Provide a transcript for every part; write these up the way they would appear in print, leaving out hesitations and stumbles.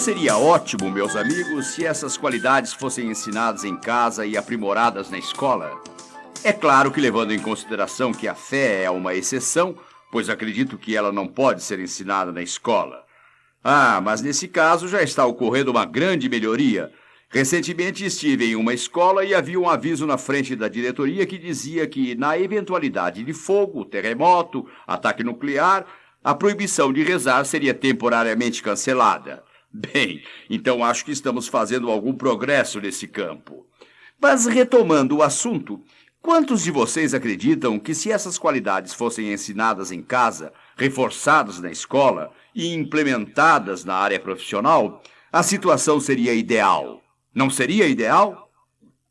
seria ótimo, meus amigos, se essas qualidades fossem ensinadas em casa e aprimoradas na escola? É claro que levando em consideração que a fé é uma exceção, pois acredito que ela não pode ser ensinada na escola. Mas nesse caso já está ocorrendo uma grande melhoria. Recentemente estive em uma escola e havia um aviso na frente da diretoria que dizia que, na eventualidade de fogo, terremoto, ataque nuclear, a proibição de rezar seria temporariamente cancelada. Bem, então acho que estamos fazendo algum progresso nesse campo. Mas retomando o assunto, quantos de vocês acreditam que se essas qualidades fossem ensinadas em casa, reforçadas na escola e implementadas na área profissional, a situação seria ideal? Não seria ideal?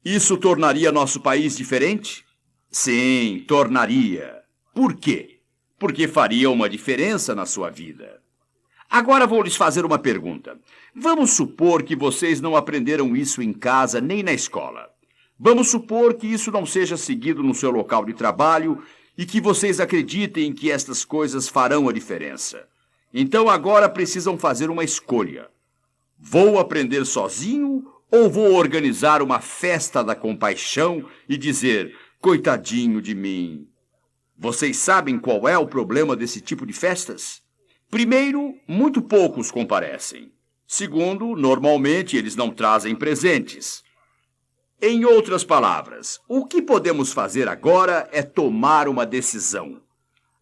Isso tornaria nosso país diferente? Sim, tornaria. Por quê? Porque faria uma diferença na sua vida. Agora vou lhes fazer uma pergunta. Vamos supor que vocês não aprenderam isso em casa nem na escola. Vamos supor que isso não seja seguido no seu local de trabalho e que vocês acreditem que estas coisas farão a diferença. Então agora precisam fazer uma escolha. Vou aprender sozinho ou vou organizar uma festa da compaixão e dizer, coitadinho de mim? Vocês sabem qual é o problema desse tipo de festas? Primeiro, muito poucos comparecem. Segundo, normalmente eles não trazem presentes. Em outras palavras, o que podemos fazer agora é tomar uma decisão.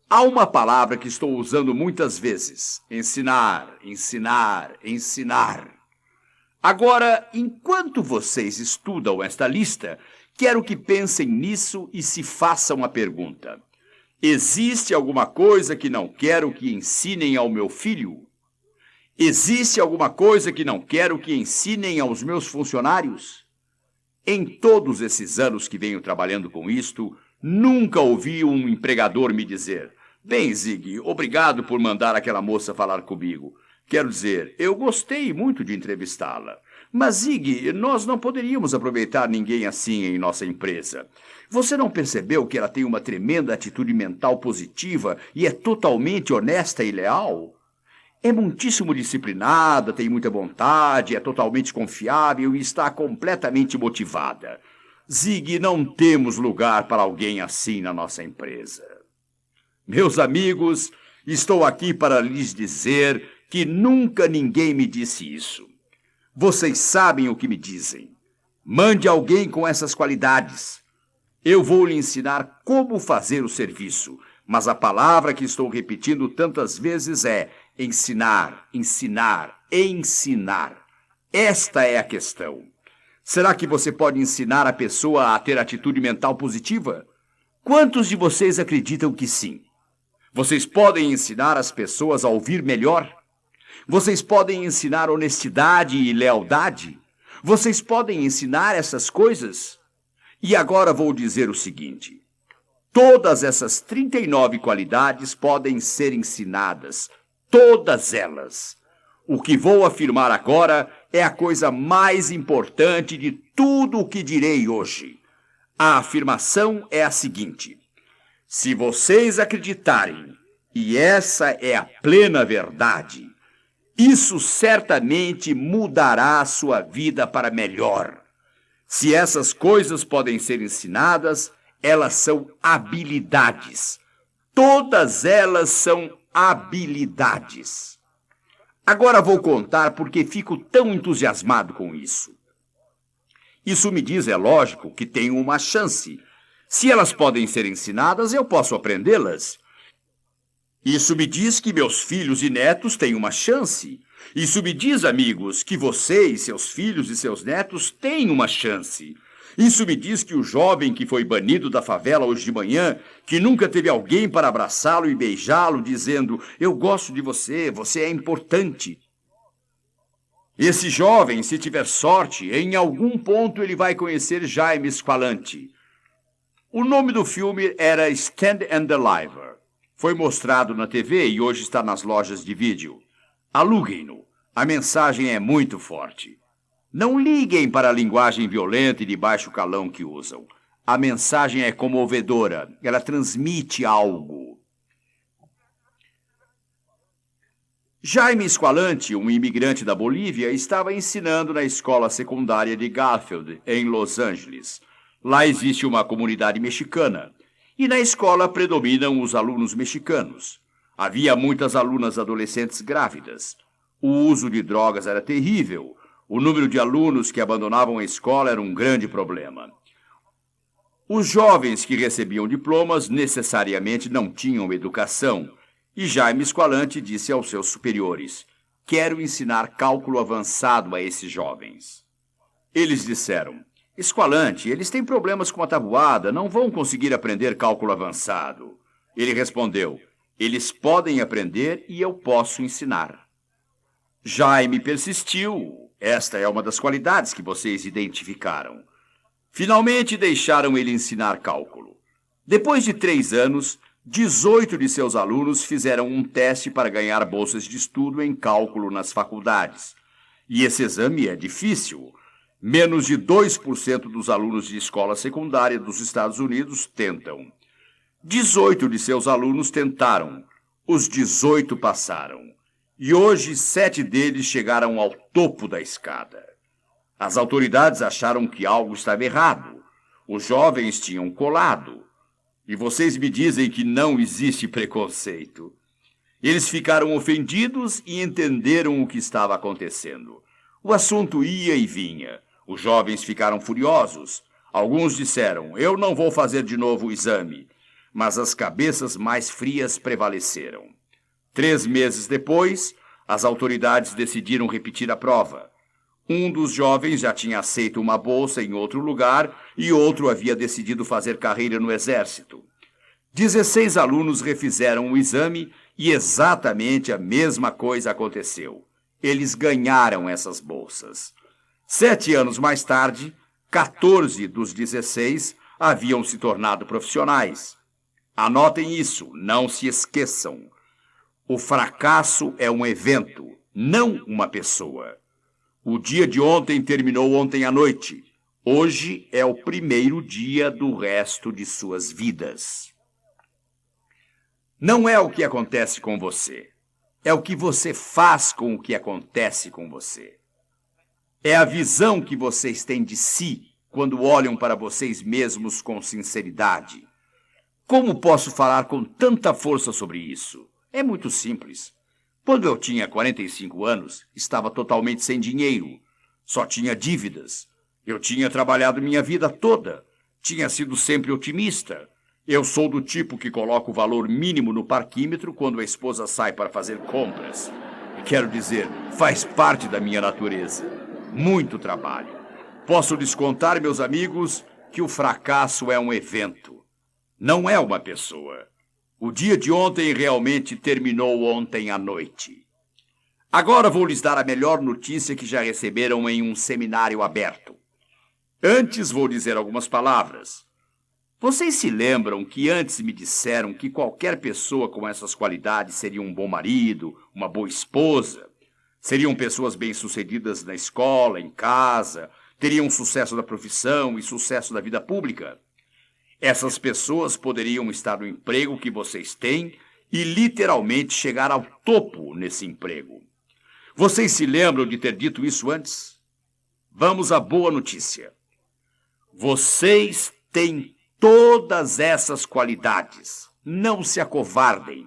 Há uma palavra que estou usando muitas vezes: ensinar, ensinar, ensinar. Agora, enquanto vocês estudam esta lista, quero que pensem nisso e se façam a pergunta: existe alguma coisa que não quero que ensinem ao meu filho? Existe alguma coisa que não quero que ensinem aos meus funcionários? Em todos esses anos que venho trabalhando com isto, nunca ouvi um empregador me dizer: bem, Zig, obrigado por mandar aquela moça falar comigo. Quero dizer, eu gostei muito de entrevistá-la. Mas, Zig, nós não poderíamos aproveitar ninguém assim em nossa empresa. Você não percebeu que ela tem uma tremenda atitude mental positiva e é totalmente honesta e leal? É muitíssimo disciplinada, tem muita vontade, é totalmente confiável e está completamente motivada. Zig, não temos lugar para alguém assim na nossa empresa. Meus amigos, estou aqui para lhes dizer que nunca ninguém me disse isso. Vocês sabem o que me dizem. Mande alguém com essas qualidades. Eu vou lhe ensinar como fazer o serviço, mas a palavra que estou repetindo tantas vezes é ensinar, ensinar, ensinar. Esta é a questão. Será que você pode ensinar a pessoa a ter atitude mental positiva? Quantos de vocês acreditam que sim? Vocês podem ensinar as pessoas a ouvir melhor? Vocês podem ensinar honestidade e lealdade? Vocês podem ensinar essas coisas? E agora vou dizer o seguinte: todas essas 39 qualidades podem ser ensinadas, todas elas. O que vou afirmar agora é a coisa mais importante de tudo o que direi hoje. A afirmação é a seguinte: se vocês acreditarem, e essa é a plena verdade, isso certamente mudará a sua vida para melhor. Se essas coisas podem ser ensinadas, elas são habilidades. Todas elas são habilidades. Agora vou contar porque fico tão entusiasmado com isso. Isso me diz, é lógico, que tenho uma chance. Se elas podem ser ensinadas, eu posso aprendê-las. Isso me diz que meus filhos e netos têm uma chance. Isso me diz, amigos, que vocês, seus filhos e seus netos têm uma chance. Isso me diz que o jovem que foi banido da favela hoje de manhã, que nunca teve alguém para abraçá-lo e beijá-lo, dizendo: eu gosto de você, você é importante. Esse jovem, se tiver sorte, em algum ponto ele vai conhecer Jaime Squalante. O nome do filme era Stand and Deliver. Foi mostrado na TV e hoje está nas lojas de vídeo. Aluguem-no. A mensagem é muito forte. Não liguem para a linguagem violenta e de baixo calão que usam. A mensagem é comovedora. Ela transmite algo. Jaime Esqualante, um imigrante da Bolívia, estava ensinando na escola secundária de Garfield, em Los Angeles. Lá existe uma comunidade mexicana, e na escola predominam os alunos mexicanos. Havia muitas alunas adolescentes grávidas. O uso de drogas era terrível. O número de alunos que abandonavam a escola era um grande problema. Os jovens que recebiam diplomas necessariamente não tinham educação, e Jaime Esqualante disse aos seus superiores: quero ensinar cálculo avançado a esses jovens. Eles disseram: Esqualante, eles têm problemas com a tabuada, não vão conseguir aprender cálculo avançado. Ele respondeu: eles podem aprender e eu posso ensinar. Jaime persistiu. Esta é uma das qualidades que vocês identificaram. Finalmente deixaram ele ensinar cálculo. Depois de 3 anos, 18 de seus alunos fizeram um teste para ganhar bolsas de estudo em cálculo nas faculdades. E esse exame é difícil. Menos de 2% dos alunos de escola secundária dos Estados Unidos tentam. 18 de seus alunos tentaram. Os 18 passaram. E hoje 7 deles chegaram ao topo da escada. As autoridades acharam que algo estava errado. Os jovens tinham colado. E vocês me dizem que não existe preconceito. Eles ficaram ofendidos e entenderam o que estava acontecendo. O assunto ia e vinha. Os jovens ficaram furiosos. Alguns disseram: eu não vou fazer de novo o exame. Mas as cabeças mais frias prevaleceram. 3 meses depois, as autoridades decidiram repetir a prova. Um dos jovens já tinha aceito uma bolsa em outro lugar e outro havia decidido fazer carreira no exército. 16 alunos refizeram o exame e exatamente a mesma coisa aconteceu. Eles ganharam essas bolsas. 7 anos mais tarde, 14 dos 16 haviam se tornado profissionais. Anotem isso, não se esqueçam. O fracasso é um evento, não uma pessoa. O dia de ontem terminou ontem à noite. Hoje é o primeiro dia do resto de suas vidas. Não é o que acontece com você. É o que você faz com o que acontece com você. É a visão que vocês têm de si quando olham para vocês mesmos com sinceridade. Como posso falar com tanta força sobre isso? É muito simples. Quando eu tinha 45 anos, estava totalmente sem dinheiro. Só tinha dívidas. Eu tinha trabalhado minha vida toda. Tinha sido sempre otimista. Eu sou do tipo que coloca o valor mínimo no parquímetro quando a esposa sai para fazer compras. Quero dizer, faz parte da minha natureza. Muito trabalho. Posso lhes contar, meus amigos, que o fracasso é um evento. Não é uma pessoa. O dia de ontem realmente terminou ontem à noite. Agora vou lhes dar a melhor notícia que já receberam em um seminário aberto. Antes vou dizer algumas palavras. Vocês se lembram que antes me disseram que qualquer pessoa com essas qualidades seria um bom marido, uma boa esposa? Seriam pessoas bem-sucedidas na escola, em casa, teriam sucesso da profissão e sucesso da vida pública? Essas pessoas poderiam estar no emprego que vocês têm e literalmente chegar ao topo nesse emprego. Vocês se lembram de ter dito isso antes? Vamos à boa notícia. Vocês têm todas essas qualidades. Não se acovardem.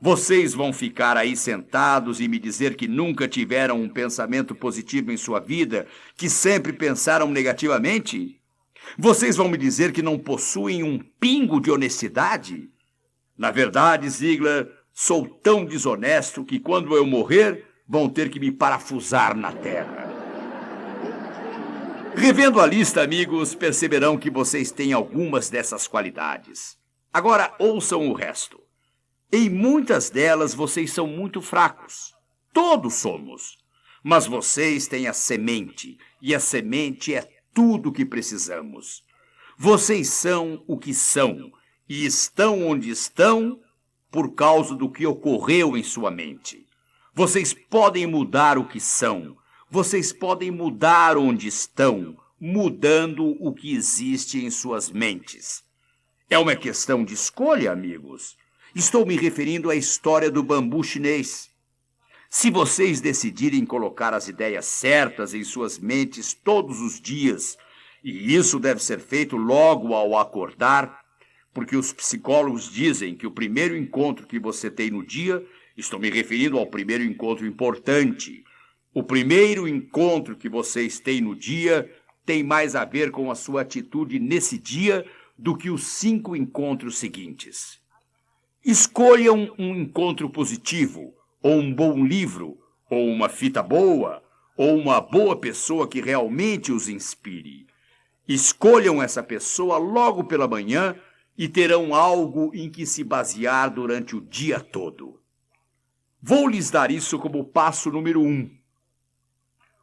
Vocês vão ficar aí sentados e me dizer que nunca tiveram um pensamento positivo em sua vida, que sempre pensaram negativamente? Vocês vão me dizer que não possuem um pingo de honestidade? Na verdade, Ziegler, sou tão desonesto que quando eu morrer, vão ter que me parafusar na terra. Revendo a lista, amigos, perceberão que vocês têm algumas dessas qualidades. Agora, ouçam o resto. Em muitas delas, vocês são muito fracos. Todos somos. Mas vocês têm a semente, e a semente é tudo o que precisamos. Vocês são o que são e estão onde estão por causa do que ocorreu em sua mente. Vocês podem mudar o que são. Vocês podem mudar onde estão, mudando o que existe em suas mentes. É uma questão de escolha, amigos. Estou me referindo à história do bambu chinês. Se vocês decidirem colocar as ideias certas em suas mentes todos os dias, e isso deve ser feito logo ao acordar, porque os psicólogos dizem que o primeiro encontro que você tem no dia, estou me referindo ao primeiro encontro importante, o primeiro encontro que vocês têm no dia tem mais a ver com a sua atitude nesse dia do que os 5 encontros seguintes. Escolham um encontro positivo, ou um bom livro, ou uma fita boa, ou uma boa pessoa que realmente os inspire. Escolham essa pessoa logo pela manhã e terão algo em que se basear durante o dia todo. Vou lhes dar isso como passo número 1.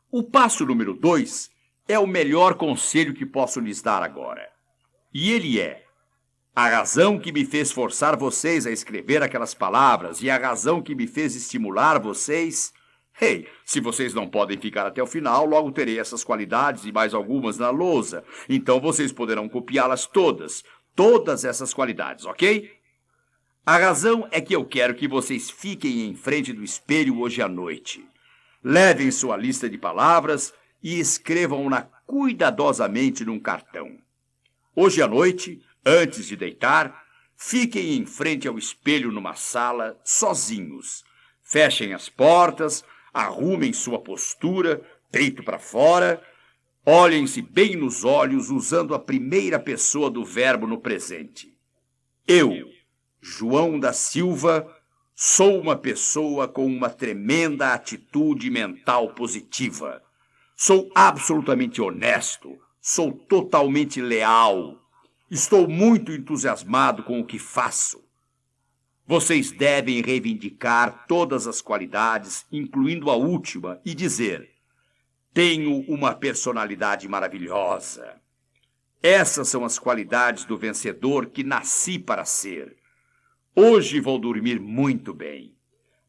O passo número 2 é o melhor conselho que posso lhes dar agora. E ele é: a razão que me fez forçar vocês a escrever aquelas palavras e a razão que me fez estimular vocês... se vocês não podem ficar até o final, logo terei essas qualidades e mais algumas na lousa. Então vocês poderão copiá-las todas essas qualidades, ok? A razão é que eu quero que vocês fiquem em frente do espelho hoje à noite. Levem sua lista de palavras e escrevam-na cuidadosamente num cartão. Hoje à noite, antes de deitar, fiquem em frente ao espelho numa sala, sozinhos. Fechem as portas, arrumem sua postura, peito para fora, olhem-se bem nos olhos usando a primeira pessoa do verbo no presente. Eu, João da Silva, sou uma pessoa com uma tremenda atitude mental positiva. Sou absolutamente honesto, sou totalmente leal. Estou muito entusiasmado com o que faço. Vocês devem reivindicar todas as qualidades, incluindo a última, e dizer: tenho uma personalidade maravilhosa. Essas são as qualidades do vencedor que nasci para ser. Hoje vou dormir muito bem.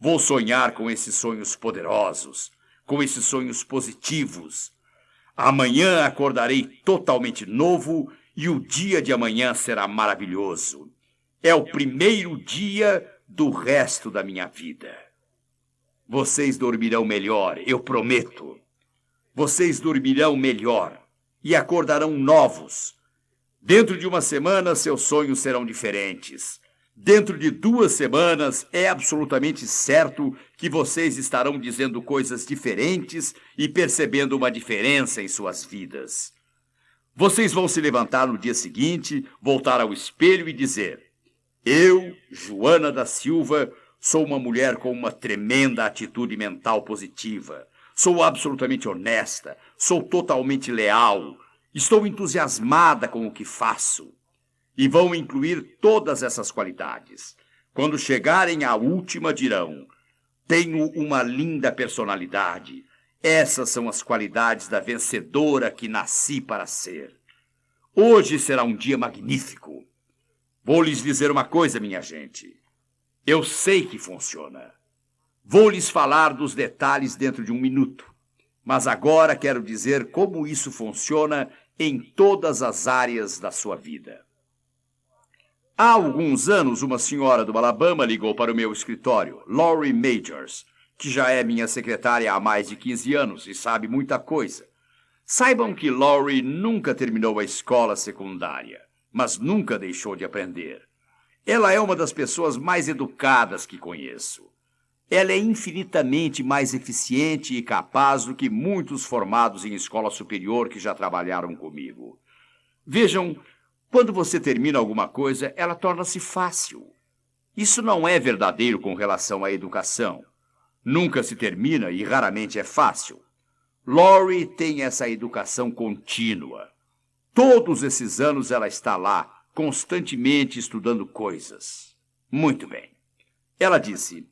Vou sonhar com esses sonhos poderosos, com esses sonhos positivos. Amanhã acordarei totalmente novo e o dia de amanhã será maravilhoso. É o primeiro dia do resto da minha vida. Vocês dormirão melhor, eu prometo. Vocês dormirão melhor e acordarão novos. Dentro de uma semana, seus sonhos serão diferentes. Dentro de 2 semanas, é absolutamente certo que vocês estarão dizendo coisas diferentes e percebendo uma diferença em suas vidas. Vocês vão se levantar no dia seguinte, voltar ao espelho e dizer: eu, Joana da Silva, sou uma mulher com uma tremenda atitude mental positiva. Sou absolutamente honesta, sou totalmente leal, estou entusiasmada com o que faço. E vão incluir todas essas qualidades. Quando chegarem à última, dirão: tenho uma linda personalidade. Essas são as qualidades da vencedora que nasci para ser. Hoje será um dia magnífico. Vou lhes dizer uma coisa, minha gente. Eu sei que funciona. Vou lhes falar dos detalhes dentro de 1 minuto. Mas agora quero dizer como isso funciona em todas as áreas da sua vida. Há alguns anos, uma senhora do Alabama ligou para o meu escritório, Laurie Majors, que já é minha secretária há mais de 15 anos e sabe muita coisa. Saibam que Laurie nunca terminou a escola secundária, mas nunca deixou de aprender. Ela é uma das pessoas mais educadas que conheço. Ela é infinitamente mais eficiente e capaz do que muitos formados em escola superior que já trabalharam comigo. Vejam, quando você termina alguma coisa, ela torna-se fácil. Isso não é verdadeiro com relação à educação. Nunca se termina e raramente é fácil. Laurie tem essa educação contínua. Todos esses anos ela está lá, constantemente estudando coisas. Muito bem. Ela disse: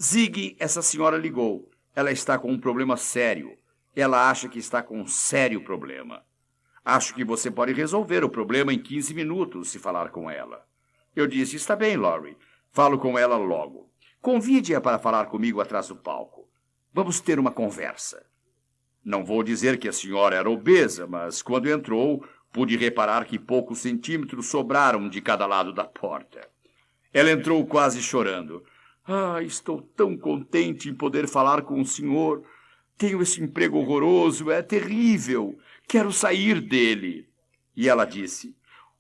Zig, essa senhora ligou. Ela está com um problema sério. Ela acha que está com um sério problema. Acho que você pode resolver o problema em 15 minutos, se falar com ela. Eu disse: está bem, Laurie. Falo com ela logo. Convide-a para falar comigo atrás do palco. Vamos ter uma conversa. Não vou dizer que a senhora era obesa, mas quando entrou, pude reparar que poucos centímetros sobraram de cada lado da porta. Ela entrou quase chorando. Ah, estou tão contente em poder falar com o senhor. Tenho esse emprego horroroso, é terrível. Quero sair dele. E ela disse: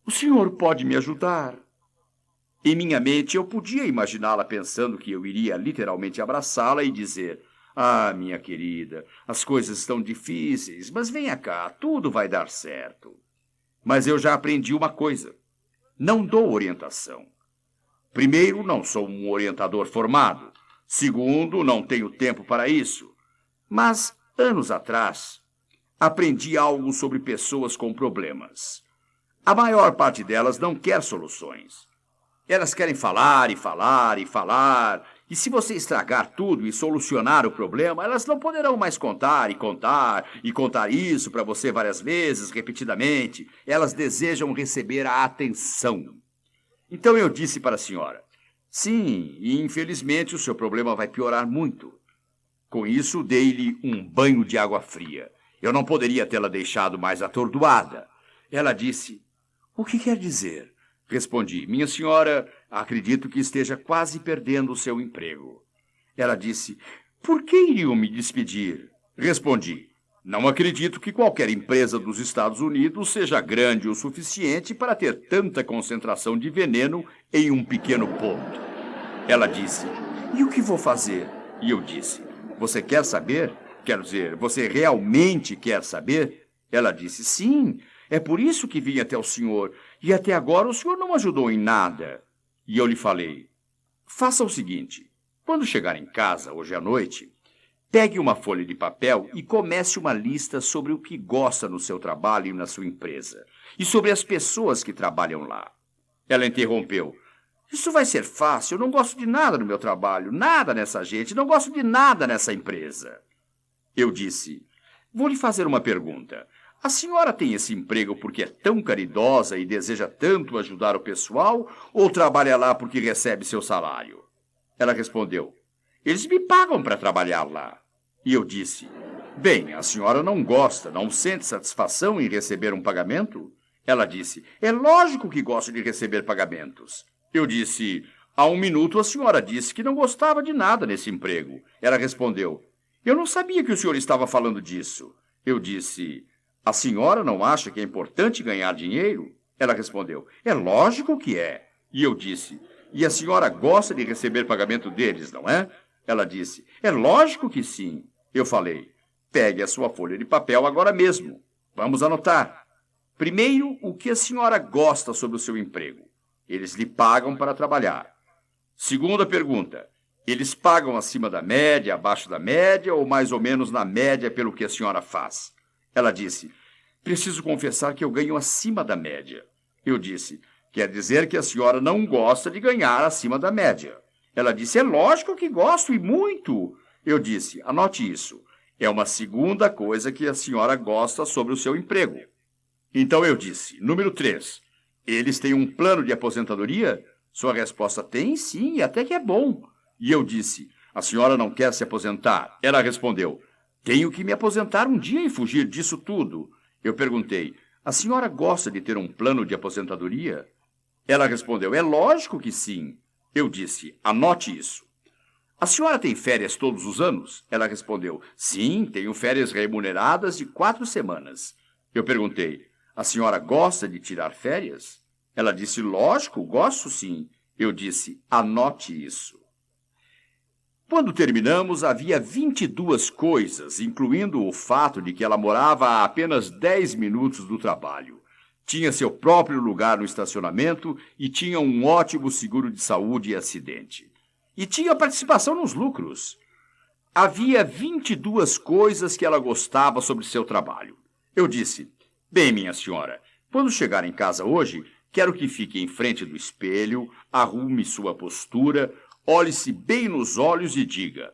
o senhor pode me ajudar? Em minha mente, eu podia imaginá-la pensando que eu iria literalmente abraçá-la e dizer: ah, minha querida, as coisas estão difíceis, mas venha cá, tudo vai dar certo. Mas eu já aprendi uma coisa: não dou orientação. Primeiro, não sou um orientador formado. Segundo, não tenho tempo para isso. Mas, anos atrás, aprendi algo sobre pessoas com problemas. A maior parte delas não quer soluções. Elas querem falar e falar e falar, e se você estragar tudo e solucionar o problema, elas não poderão mais contar e contar e contar isso para você várias vezes, repetidamente. Elas desejam receber a atenção. Então eu disse para a senhora: sim, e infelizmente o seu problema vai piorar muito. Com isso, dei-lhe um banho de água fria. Eu não poderia tê-la deixado mais atordoada. Ela disse: o que quer dizer? Respondi: minha senhora, acredito que esteja quase perdendo o seu emprego. Ela disse: por que iriam me despedir? Respondi: não acredito que qualquer empresa dos Estados Unidos seja grande o suficiente para ter tanta concentração de veneno em um pequeno ponto. Ela disse: e o que vou fazer? E eu disse: você quer saber? Quero dizer, você realmente quer saber? Ela disse: sim, é por isso que vim até o senhor, e até agora o senhor não ajudou em nada. E eu lhe falei: faça o seguinte, quando chegar em casa, hoje à noite, pegue uma folha de papel e comece uma lista sobre o que gosta no seu trabalho e na sua empresa, e sobre as pessoas que trabalham lá. Ela interrompeu: isso vai ser fácil, eu não gosto de nada no meu trabalho, nada nessa gente, não gosto de nada nessa empresa. Eu disse: vou lhe fazer uma pergunta. A senhora tem esse emprego porque é tão caridosa e deseja tanto ajudar o pessoal, ou trabalha lá porque recebe seu salário? Ela respondeu: eles me pagam para trabalhar lá. E eu disse: bem, a senhora não gosta, não sente satisfação em receber um pagamento? Ela disse: é lógico que gosto de receber pagamentos. Eu disse: há um minuto a senhora disse que não gostava de nada nesse emprego. Ela respondeu: eu não sabia que o senhor estava falando disso. Eu disse: a senhora não acha que é importante ganhar dinheiro? Ela respondeu: é lógico que é. E eu disse: e a senhora gosta de receber pagamento deles, não é? Ela disse: é lógico que sim. Eu falei: pegue a sua folha de papel agora mesmo. Vamos anotar. Primeiro, o que a senhora gosta sobre o seu emprego? Eles lhe pagam para trabalhar. Segunda pergunta: eles pagam acima da média, abaixo da média ou mais ou menos na média pelo que a senhora faz? Ela disse: preciso confessar que eu ganho acima da média. Eu disse: quer dizer que a senhora não gosta de ganhar acima da média. Ela disse: é lógico que gosto e muito. Eu disse: anote isso. É uma segunda coisa que a senhora gosta sobre o seu emprego. Então eu disse: número 3. Eles têm um plano de aposentadoria? Sua resposta: tem sim, e até que é bom. E eu disse: a senhora não quer se aposentar? Ela respondeu: tenho que me aposentar um dia e fugir disso tudo. Eu perguntei: a senhora gosta de ter um plano de aposentadoria? Ela respondeu: é lógico que sim. Eu disse: anote isso. A senhora tem férias todos os anos? Ela respondeu: sim, tenho férias remuneradas de 4 semanas. Eu perguntei: a senhora gosta de tirar férias? Ela disse: lógico, gosto sim. Eu disse: anote isso. Quando terminamos, havia 22 coisas, incluindo o fato de que ela morava a apenas 10 minutos do trabalho. Tinha seu próprio lugar no estacionamento e tinha um ótimo seguro de saúde e acidente. E tinha participação nos lucros. Havia 22 coisas que ela gostava sobre seu trabalho. Eu disse: bem, minha senhora, quando chegar em casa hoje, quero que fique em frente do espelho, arrume sua postura, olhe-se bem nos olhos e diga: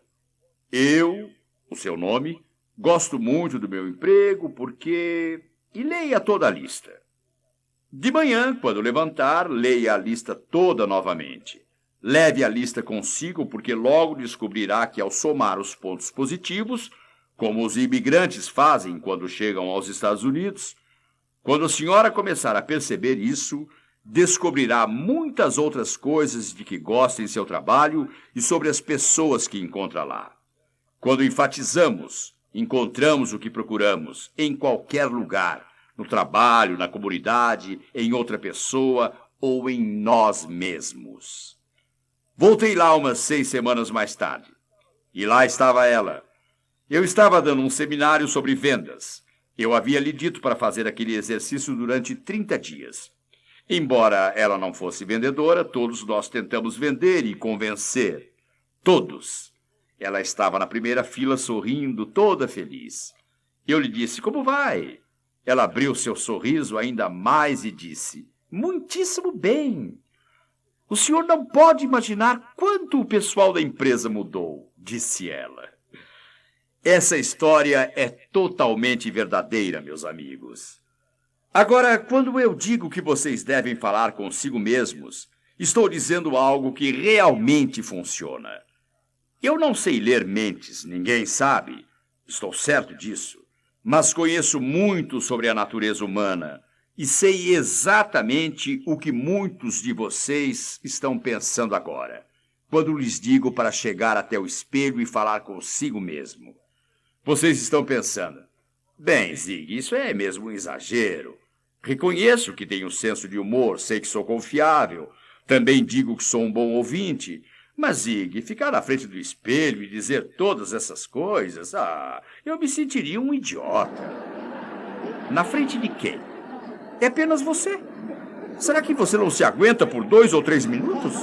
eu, o seu nome, gosto muito do meu emprego porque... E leia toda a lista. De manhã, quando levantar, leia a lista toda novamente. Leve a lista consigo porque logo descobrirá que ao somar os pontos positivos, como os imigrantes fazem quando chegam aos Estados Unidos, quando a senhora começar a perceber isso, descobrirá muitas outras coisas de que gosta em seu trabalho e sobre as pessoas que encontra lá. Quando enfatizamos, encontramos o que procuramos em qualquer lugar, no trabalho, na comunidade, em outra pessoa ou em nós mesmos. Voltei lá umas 6 semanas mais tarde. E lá estava ela. Eu estava dando um seminário sobre vendas. Eu havia lhe dito para fazer aquele exercício durante 30 dias. Embora ela não fosse vendedora, todos nós tentamos vender e convencer. Todos. Ela estava na primeira fila sorrindo, toda feliz. Eu lhe disse, como vai? Ela abriu seu sorriso ainda mais e disse, muitíssimo bem. O senhor não pode imaginar quanto o pessoal da empresa mudou, disse ela. Essa história é totalmente verdadeira, meus amigos. Agora, quando eu digo que vocês devem falar consigo mesmos, estou dizendo algo que realmente funciona. Eu não sei ler mentes, ninguém sabe, estou certo disso, mas conheço muito sobre a natureza humana e sei exatamente o que muitos de vocês estão pensando agora, quando lhes digo para chegar até o espelho e falar consigo mesmo. Vocês estão pensando, bem, Zig, isso é mesmo um exagero. Reconheço que tenho senso de humor, sei que sou confiável, também digo que sou um bom ouvinte, mas, Zig, ficar na frente do espelho e dizer todas essas coisas, eu me sentiria um idiota. Na frente de quem? É apenas você. Será que você não se aguenta por 2 ou 3 minutos?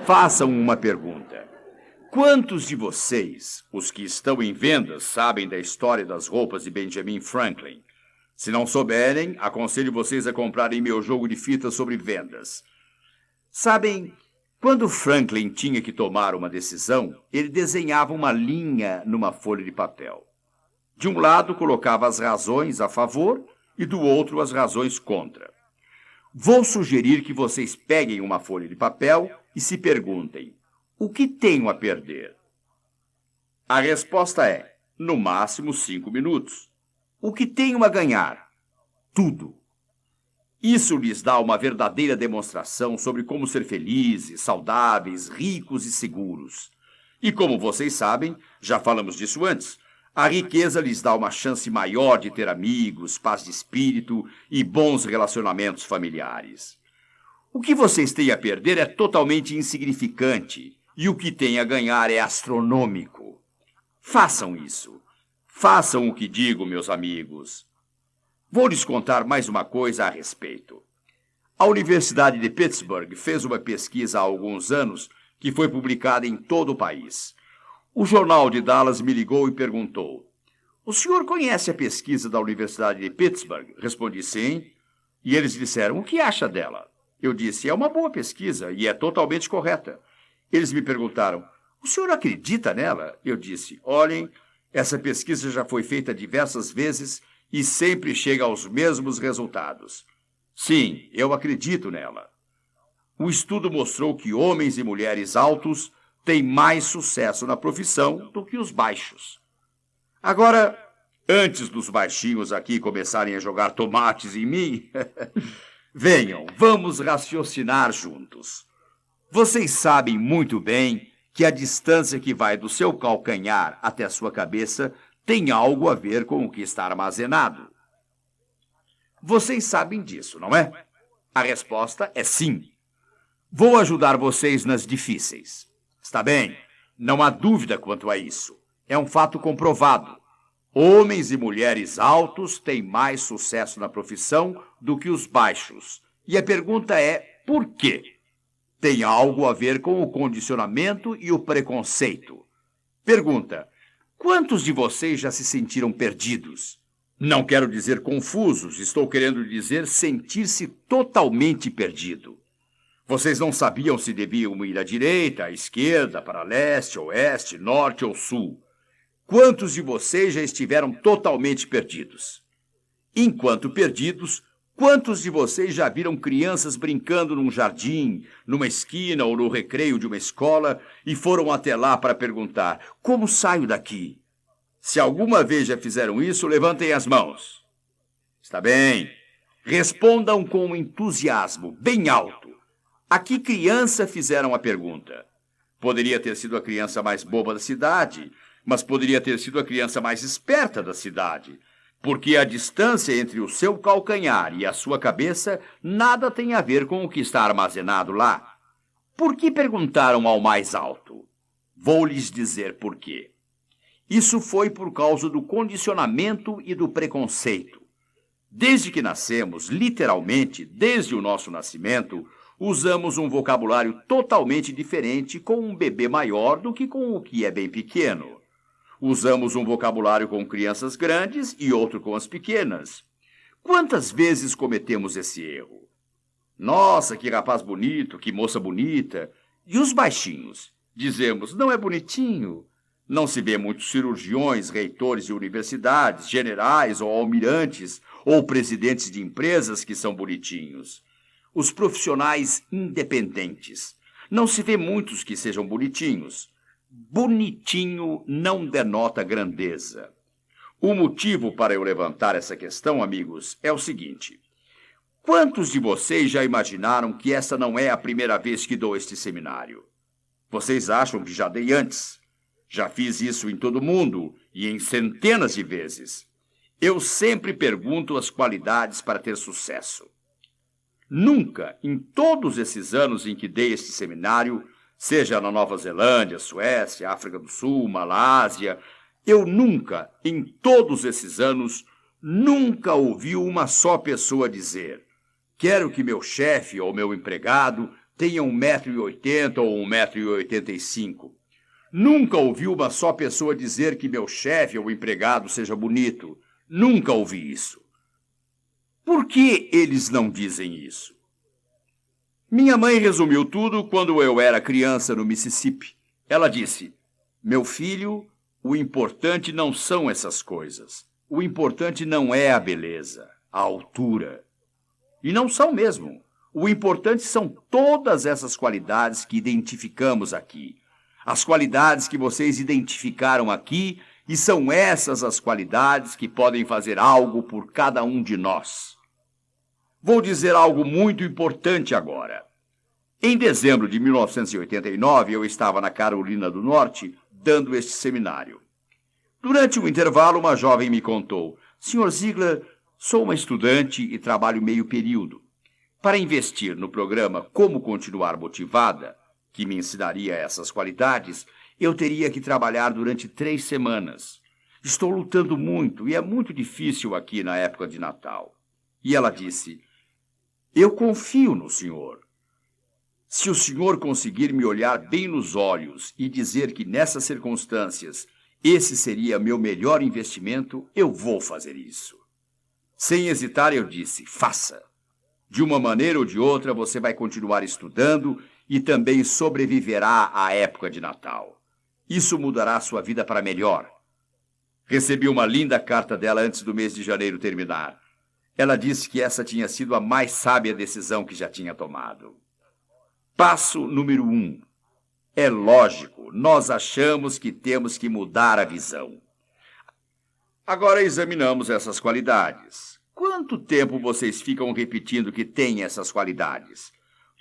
Façam uma pergunta. Quantos de vocês, os que estão em vendas, sabem da história das roupas de Benjamin Franklin? Se não souberem, aconselho vocês a comprarem meu jogo de fitas sobre vendas. Sabem, quando Franklin tinha que tomar uma decisão, ele desenhava uma linha numa folha de papel. De um lado, colocava as razões a favor e do outro as razões contra. Vou sugerir que vocês peguem uma folha de papel e se perguntem, o que tenho a perder? A resposta é, no máximo 5 minutos. O que tenho a ganhar? Tudo. Isso lhes dá uma verdadeira demonstração sobre como ser felizes, saudáveis, ricos e seguros. E como vocês sabem, já falamos disso antes, a riqueza lhes dá uma chance maior de ter amigos, paz de espírito e bons relacionamentos familiares. O que vocês têm a perder é totalmente insignificante e o que têm a ganhar é astronômico. Façam isso. Façam o que digo, meus amigos. Vou lhes contar mais uma coisa a respeito. A Universidade de Pittsburgh fez uma pesquisa há alguns anos que foi publicada em todo o país. O jornal de Dallas me ligou e perguntou, o senhor conhece a pesquisa da Universidade de Pittsburgh? Respondi sim. E eles disseram, o que acha dela? Eu disse, é uma boa pesquisa e é totalmente correta. Eles me perguntaram, o senhor acredita nela? Eu disse, olhem, essa pesquisa já foi feita diversas vezes e sempre chega aos mesmos resultados. Sim, eu acredito nela. O estudo mostrou que homens e mulheres altos têm mais sucesso na profissão do que os baixos. Agora, antes dos baixinhos aqui começarem a jogar tomates em mim, venham, vamos raciocinar juntos. Vocês sabem muito bem que a distância que vai do seu calcanhar até a sua cabeça tem algo a ver com o que está armazenado. Vocês sabem disso, não é? A resposta é sim. Vou ajudar vocês nas difíceis. Está bem? Não há dúvida quanto a isso. É um fato comprovado. Homens e mulheres altos têm mais sucesso na profissão do que os baixos. E a pergunta é, por quê? Tem algo a ver com o condicionamento e o preconceito. Pergunta, quantos de vocês já se sentiram perdidos? Não quero dizer confusos, estou querendo dizer sentir-se totalmente perdido. Vocês não sabiam se deviam ir à direita, à esquerda, para leste, oeste, norte ou sul. Quantos de vocês já estiveram totalmente perdidos? Enquanto perdidos, quantos de vocês já viram crianças brincando num jardim, numa esquina ou no recreio de uma escola e foram até lá para perguntar, como saio daqui? Se alguma vez já fizeram isso, levantem as mãos. Está bem. Respondam com entusiasmo, bem alto. A que criança fizeram a pergunta? Poderia ter sido a criança mais boba da cidade, mas poderia ter sido a criança mais esperta da cidade, porque a distância entre o seu calcanhar e a sua cabeça nada tem a ver com o que está armazenado lá. Por que perguntaram ao mais alto? Vou lhes dizer por quê. Isso foi por causa do condicionamento e do preconceito. Desde que nascemos, literalmente, desde o nosso nascimento, usamos um vocabulário totalmente diferente com um bebê maior do que com o que é bem pequeno. Usamos um vocabulário com crianças grandes e outro com as pequenas. Quantas vezes cometemos esse erro? Nossa, que rapaz bonito, que moça bonita. E os baixinhos? Dizemos, não é bonitinho? Não se vê muitos cirurgiões, reitores de universidades, generais ou almirantes, ou presidentes de empresas que são bonitinhos. Os profissionais independentes. Não se vê muitos que sejam bonitinhos. Bonitinho não denota grandeza. O motivo para eu levantar essa questão, amigos, é o seguinte. Quantos de vocês já imaginaram que essa não é a primeira vez que dou este seminário? Vocês acham que já dei antes? Já fiz isso em todo mundo e em centenas de vezes. Eu sempre pergunto as qualidades para ter sucesso. Nunca, em todos esses anos em que dei este seminário, seja na Nova Zelândia, Suécia, África do Sul, Malásia, eu nunca, em todos esses anos, nunca ouvi uma só pessoa dizer: quero que meu chefe ou meu empregado tenha 1,80 m ou 1,85 m. Nunca ouvi uma só pessoa dizer que meu chefe ou empregado seja bonito. Nunca ouvi isso. Por que eles não dizem isso? Minha mãe resumiu tudo quando eu era criança no Mississippi. Ela disse: meu filho, o importante não são essas coisas. O importante não é a beleza, a altura. E não são mesmo. O importante são todas essas qualidades que identificamos aqui. As qualidades que vocês identificaram aqui, e são essas as qualidades que podem fazer algo por cada um de nós. Vou dizer algo muito importante agora. Em dezembro de 1989, eu estava na Carolina do Norte dando este seminário. Durante o intervalo, uma jovem me contou: Sr. Ziegler, sou uma estudante e trabalho meio período. Para investir no programa Como Continuar Motivada, que me ensinaria essas qualidades, eu teria que trabalhar durante 3 semanas. Estou lutando muito e é muito difícil aqui na época de Natal. E ela disse: eu confio no senhor. Se o senhor conseguir me olhar bem nos olhos e dizer que nessas circunstâncias esse seria meu melhor investimento, eu vou fazer isso. Sem hesitar, eu disse: faça. De uma maneira ou de outra, você vai continuar estudando e também sobreviverá à época de Natal. Isso mudará sua vida para melhor. Recebi uma linda carta dela antes do mês de janeiro terminar. Ela disse que essa tinha sido a mais sábia decisão que já tinha tomado. Passo número 1. É lógico, nós achamos que temos que mudar a visão. Agora examinamos essas qualidades. Quanto tempo vocês ficam repetindo que têm essas qualidades?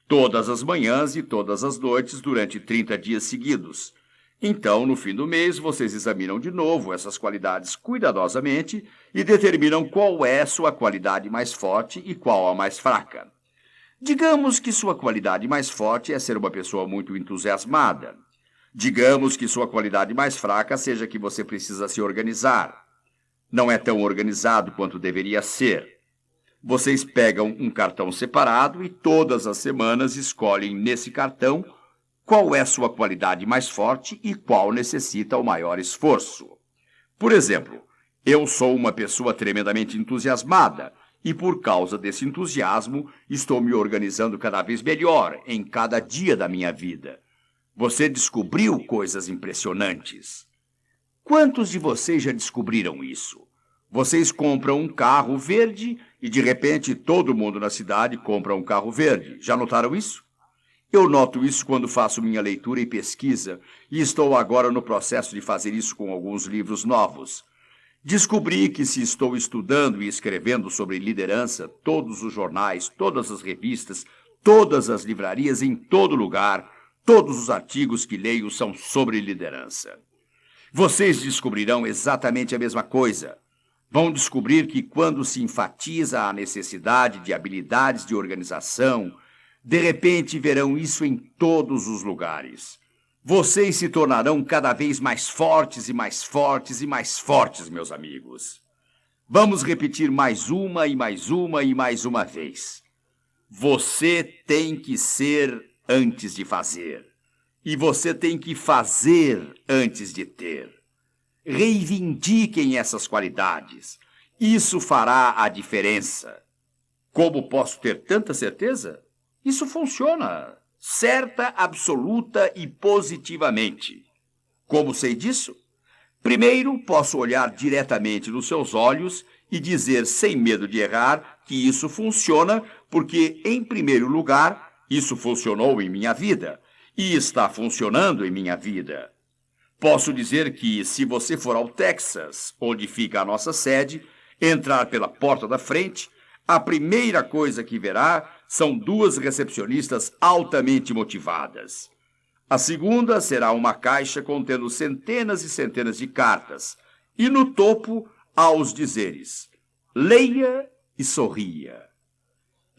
Todas as manhãs e todas as noites durante 30 dias seguidos. Então, no fim do mês, vocês examinam de novo essas qualidades cuidadosamente e determinam qual é sua qualidade mais forte e qual a mais fraca. Digamos que sua qualidade mais forte é ser uma pessoa muito entusiasmada. Digamos que sua qualidade mais fraca seja que você precisa se organizar. Não é tão organizado quanto deveria ser. Vocês pegam um cartão separado e todas as semanas escolhem nesse cartão qual é sua qualidade mais forte e qual necessita o maior esforço. Por exemplo, eu sou uma pessoa tremendamente entusiasmada e, por causa desse entusiasmo, estou me organizando cada vez melhor em cada dia da minha vida. Você descobriu coisas impressionantes. Quantos de vocês já descobriram isso? Vocês compram um carro verde e, de repente, todo mundo na cidade compra um carro verde. Já notaram isso? Eu noto isso quando faço minha leitura e pesquisa, e estou agora no processo de fazer isso com alguns livros novos. Descobri que se estou estudando e escrevendo sobre liderança, todos os jornais, todas as revistas, todas as livrarias, em todo lugar, todos os artigos que leio são sobre liderança. Vocês descobrirão exatamente a mesma coisa. Vão descobrir que quando se enfatiza a necessidade de habilidades de organização, de repente verão isso em todos os lugares. Vocês se tornarão cada vez mais fortes e mais fortes e mais fortes, meus amigos. Vamos repetir mais uma e mais uma e mais uma vez. Você tem que ser antes de fazer. E você tem que fazer antes de ter. Reivindiquem essas qualidades. Isso fará a diferença. Como posso ter tanta certeza? Isso funciona. Certa, absoluta e positivamente. Como sei disso? Primeiro, posso olhar diretamente nos seus olhos e dizer sem medo de errar que isso funciona porque, em primeiro lugar, isso funcionou em minha vida e está funcionando em minha vida. Posso dizer que, se você for ao Texas, onde fica a nossa sede, entrar pela porta da frente, a primeira coisa que verá são duas recepcionistas altamente motivadas. A segunda será uma caixa contendo centenas e centenas de cartas, e no topo há os dizeres: leia e sorria.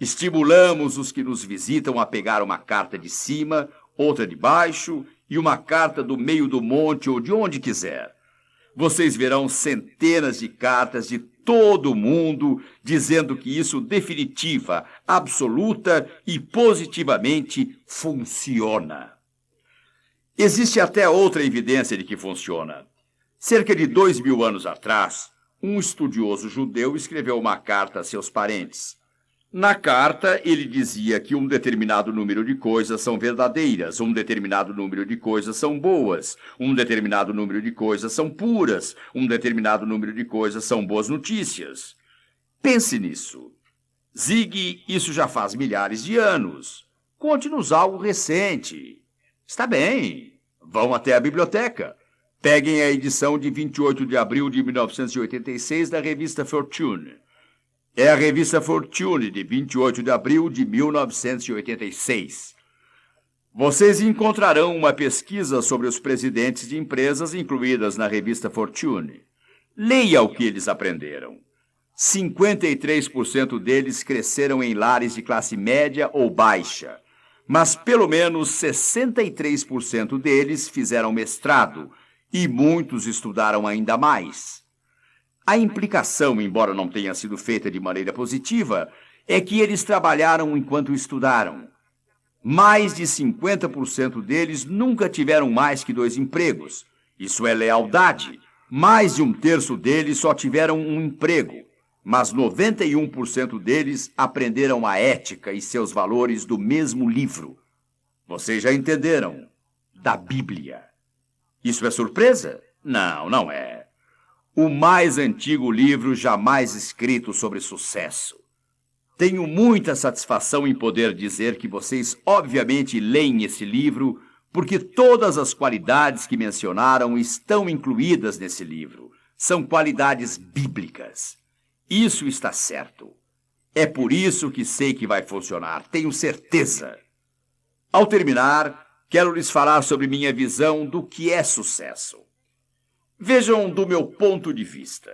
Estimulamos os que nos visitam a pegar uma carta de cima, outra de baixo e uma carta do meio do monte ou de onde quiser. Vocês verão centenas de cartas de todo mundo dizendo que isso definitiva, absoluta e positivamente funciona. Existe até outra evidência de que funciona. Cerca de 2000 anos atrás, um estudioso judeu escreveu uma carta a seus parentes. Na carta, ele dizia que um determinado número de coisas são verdadeiras, um determinado número de coisas são boas, um determinado número de coisas são puras, um determinado número de coisas são boas notícias. Pense nisso. Zig, isso já faz milhares de anos. Conte-nos algo recente. Está bem. Vão até a biblioteca. Peguem a edição de 28 de abril de 1986 da revista Fortune. É a revista Fortune, de 28 de abril de 1986. Vocês encontrarão uma pesquisa sobre os presidentes de empresas incluídas na revista Fortune. Leia o que eles aprenderam. 53% deles cresceram em lares de classe média ou baixa, mas pelo menos 63% deles fizeram mestrado e muitos estudaram ainda mais. A implicação, embora não tenha sido feita de maneira positiva, é que eles trabalharam enquanto estudaram. Mais de 50% deles nunca tiveram mais que 2 empregos. Isso é lealdade. Mais de 1/3 deles só tiveram um emprego. Mas 91% deles aprenderam a ética e seus valores do mesmo livro. Vocês já entenderam? Da Bíblia. Isso é surpresa? Não, não é. O mais antigo livro jamais escrito sobre sucesso. Tenho muita satisfação em poder dizer que vocês obviamente leem esse livro porque todas as qualidades que mencionaram estão incluídas nesse livro. São qualidades bíblicas. Isso está certo. É por isso que sei que vai funcionar, tenho certeza. Ao terminar, quero lhes falar sobre minha visão do que é sucesso. Vejam do meu ponto de vista.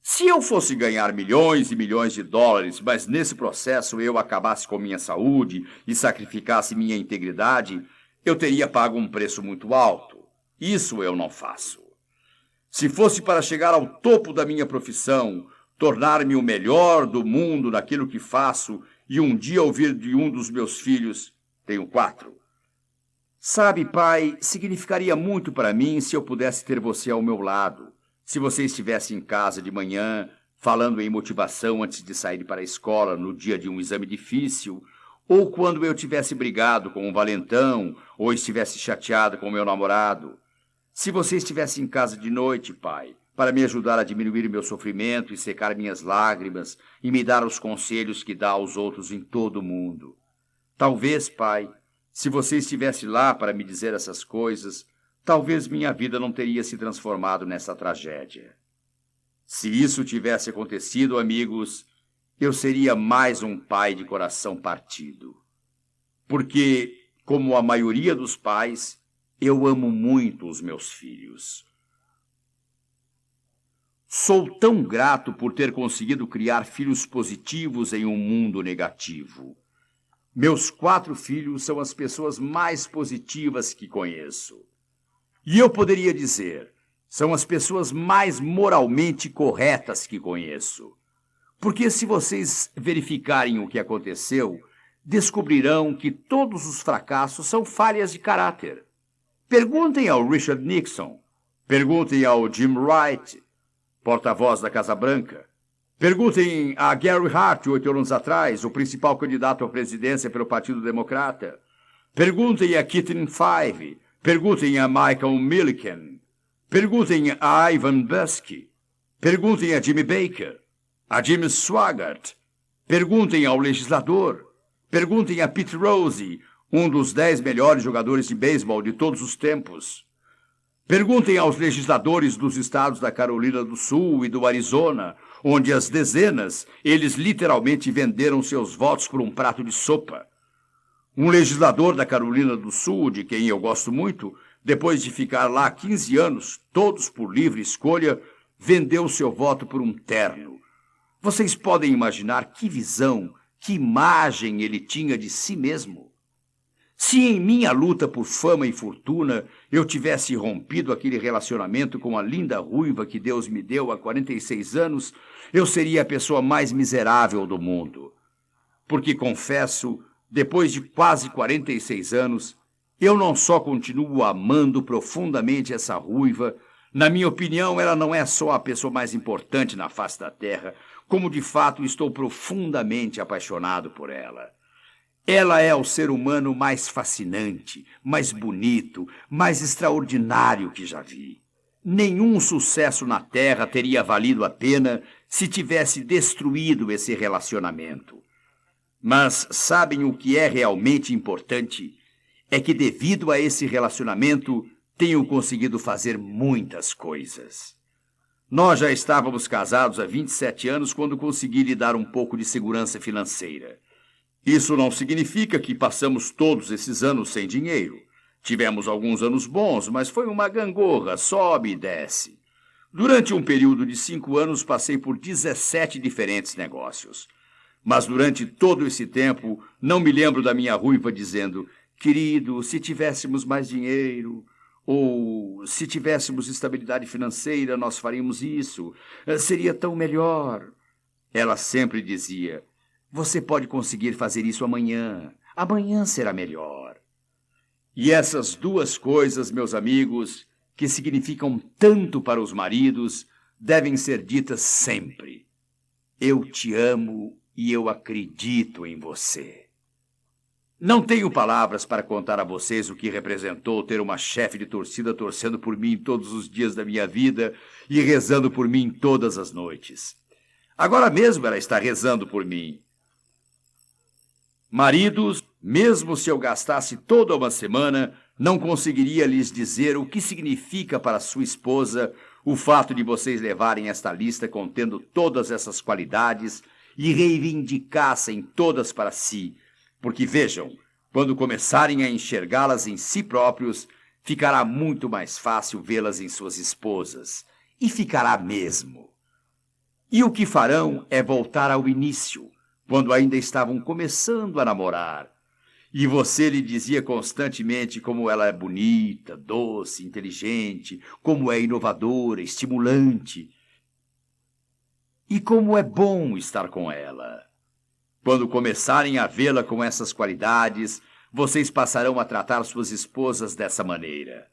Se eu fosse ganhar milhões e milhões de dólares, mas nesse processo eu acabasse com minha saúde e sacrificasse minha integridade, eu teria pago um preço muito alto. Isso eu não faço. Se fosse para chegar ao topo da minha profissão, tornar-me o melhor do mundo naquilo que faço e um dia ouvir de um dos meus filhos, tenho 4, sabe, pai, significaria muito para mim se eu pudesse ter você ao meu lado. Se você estivesse em casa de manhã, falando em motivação antes de sair para a escola no dia de um exame difícil, ou quando eu tivesse brigado com um valentão, ou estivesse chateado com meu namorado. Se você estivesse em casa de noite, pai, para me ajudar a diminuir meu sofrimento e secar minhas lágrimas e me dar os conselhos que dá aos outros em todo o mundo. Talvez, pai, se você estivesse lá para me dizer essas coisas, talvez minha vida não teria se transformado nessa tragédia. Se isso tivesse acontecido, amigos, eu seria mais um pai de coração partido. Porque, como a maioria dos pais, eu amo muito os meus filhos. Sou tão grato por ter conseguido criar filhos positivos em um mundo negativo. Meus 4 filhos são as pessoas mais positivas que conheço. E eu poderia dizer, são as pessoas mais moralmente corretas que conheço. Porque se vocês verificarem o que aconteceu, descobrirão que todos os fracassos são falhas de caráter. Perguntem ao Richard Nixon, perguntem ao Jim Wright, porta-voz da Casa Branca. Perguntem a Gary Hart, 8 anos atrás, o principal candidato à presidência pelo Partido Democrata. Perguntem a Keaton Five. Perguntem a Michael Milliken. Perguntem a Ivan Busky. Perguntem a Jimmy Baker, a Jimmy Swaggart. Perguntem ao legislador. Perguntem a Pete Rose, um dos 10 melhores jogadores de beisebol de todos os tempos. Perguntem aos legisladores dos estados da Carolina do Sul e do Arizona, onde às dezenas eles literalmente venderam seus votos por um prato de sopa. Um legislador da Carolina do Sul, de quem eu gosto muito, depois de ficar lá 15 anos, todos por livre escolha, vendeu seu voto por um terno. Vocês podem imaginar que visão, que imagem ele tinha de si mesmo? Se em minha luta por fama e fortuna eu tivesse rompido aquele relacionamento com a linda ruiva que Deus me deu há 46 anos, eu seria a pessoa mais miserável do mundo. Porque, confesso, depois de quase 46 anos, eu não só continuo amando profundamente essa ruiva, na minha opinião, ela não é só a pessoa mais importante na face da terra, como de fato estou profundamente apaixonado por ela. Ela é o ser humano mais fascinante, mais bonito, mais extraordinário que já vi. Nenhum sucesso na Terra teria valido a pena se tivesse destruído esse relacionamento. Mas sabem o que é realmente importante? É que devido a esse relacionamento, tenho conseguido fazer muitas coisas. Nós já estávamos casados há 27 anos quando consegui lhe dar um pouco de segurança financeira. Isso não significa que passamos todos esses anos sem dinheiro. Tivemos alguns anos bons, mas foi uma gangorra, sobe e desce. Durante um período de 5 anos, passei por 17 diferentes negócios. Mas durante todo esse tempo, não me lembro da minha ruiva dizendo: querido, se tivéssemos mais dinheiro, ou se tivéssemos estabilidade financeira, nós faríamos isso. Seria tão melhor. Ela sempre dizia: você pode conseguir fazer isso amanhã. Amanhã será melhor. E essas duas coisas, meus amigos, que significam tanto para os maridos, devem ser ditas sempre. Eu te amo e eu acredito em você. Não tenho palavras para contar a vocês o que representou ter uma chefe de torcida torcendo por mim todos os dias da minha vida e rezando por mim todas as noites. Agora mesmo ela está rezando por mim. Maridos, mesmo se eu gastasse toda uma semana, não conseguiria lhes dizer o que significa para sua esposa o fato de vocês levarem esta lista contendo todas essas qualidades e reivindicassem todas para si, porque vejam, quando começarem a enxergá-las em si próprios, ficará muito mais fácil vê-las em suas esposas, e ficará mesmo. E o que farão é voltar ao início, quando ainda estavam começando a namorar. E você lhe dizia constantemente como ela é bonita, doce, inteligente, como é inovadora, estimulante. E como é bom estar com ela. Quando começarem a vê-la com essas qualidades, vocês passarão a tratar suas esposas dessa maneira.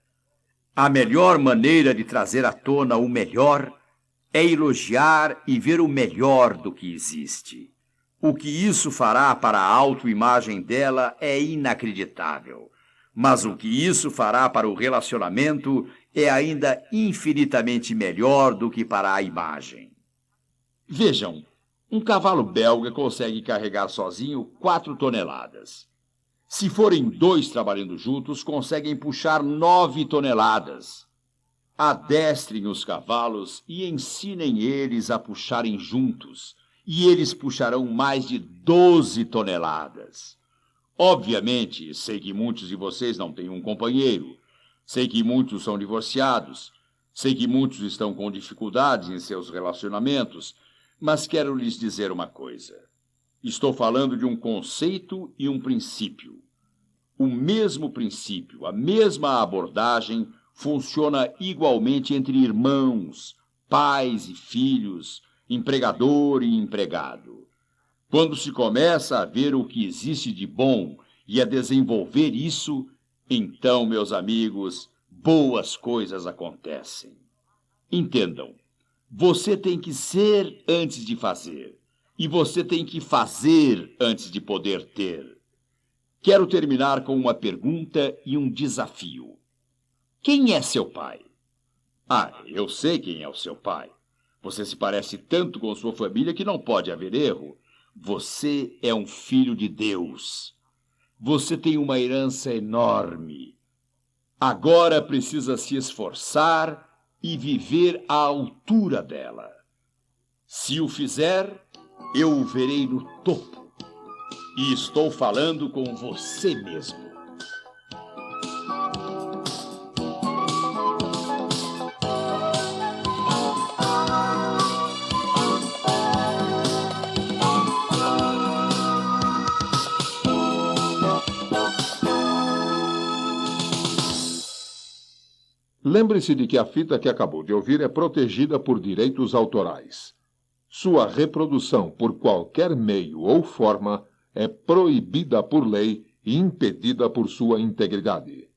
A melhor maneira de trazer à tona o melhor é elogiar e ver o melhor do que existe. O que isso fará para a autoimagem dela é inacreditável. Mas o que isso fará para o relacionamento é ainda infinitamente melhor do que para a imagem. Vejam, um cavalo belga consegue carregar sozinho 4 toneladas. Se forem 2 trabalhando juntos, conseguem puxar 9 toneladas. Adestrem os cavalos e ensinem eles a puxarem juntos, e eles puxarão mais de 12 toneladas. Obviamente, sei que muitos de vocês não têm um companheiro, sei que muitos são divorciados, sei que muitos estão com dificuldades em seus relacionamentos, mas quero lhes dizer uma coisa. Estou falando de um conceito e um princípio. O mesmo princípio, a mesma abordagem funciona igualmente entre irmãos, pais e filhos, empregador e empregado. Quando se começa a ver o que existe de bom e a desenvolver isso, então, meus amigos, boas coisas acontecem. Entendam, você tem que ser antes de fazer, e você tem que fazer antes de poder ter. Quero terminar com uma pergunta e um desafio. Quem é seu pai? Eu sei quem é o seu pai. Você se parece tanto com sua família que não pode haver erro. Você é um filho de Deus. Você tem uma herança enorme. Agora precisa se esforçar e viver à altura dela. Se o fizer, eu o verei no topo. E estou falando com você mesmo. Lembre-se de que a fita que acabou de ouvir é protegida por direitos autorais. Sua reprodução por qualquer meio ou forma é proibida por lei e impedida por sua integridade.